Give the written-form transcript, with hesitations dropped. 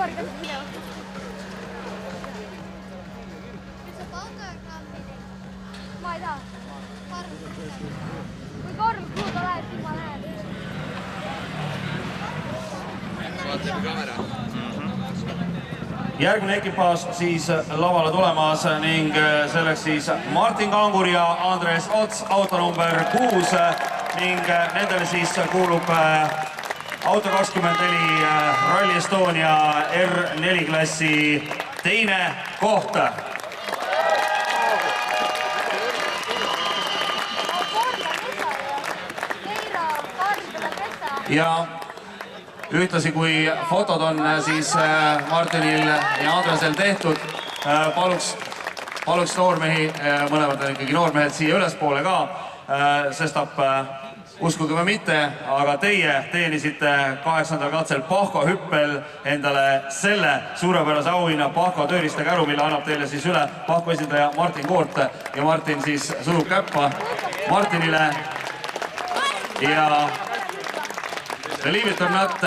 noorkast video. Ma ei taha. Kui korv kuuda läheb, siis ma näen. Vaatame kamera. Järgmine ekipaaž siis lavale tulemas ning selleks siis Martin Kangur ja Andres Ots, auto number 6 ning nendele siis kuulub auto 24 Rally Estonia R4 klassi teine koht. Ja ühtlasi kui fotod on siis Martinil ja Andresel tehtud, paluks noormehi, mõlemad on ikkagi noormehed siia ülespoole ka, sestap uskuge või mitte, aga teie teenisite 8. katsel Pahko hüppel endale selle suurepärase auhinna Pahko tööliste käru, mille annab teile siis üle Pahko esindaja Martin Koort ja Martin siis surub käppa Martinile ja believe it or not,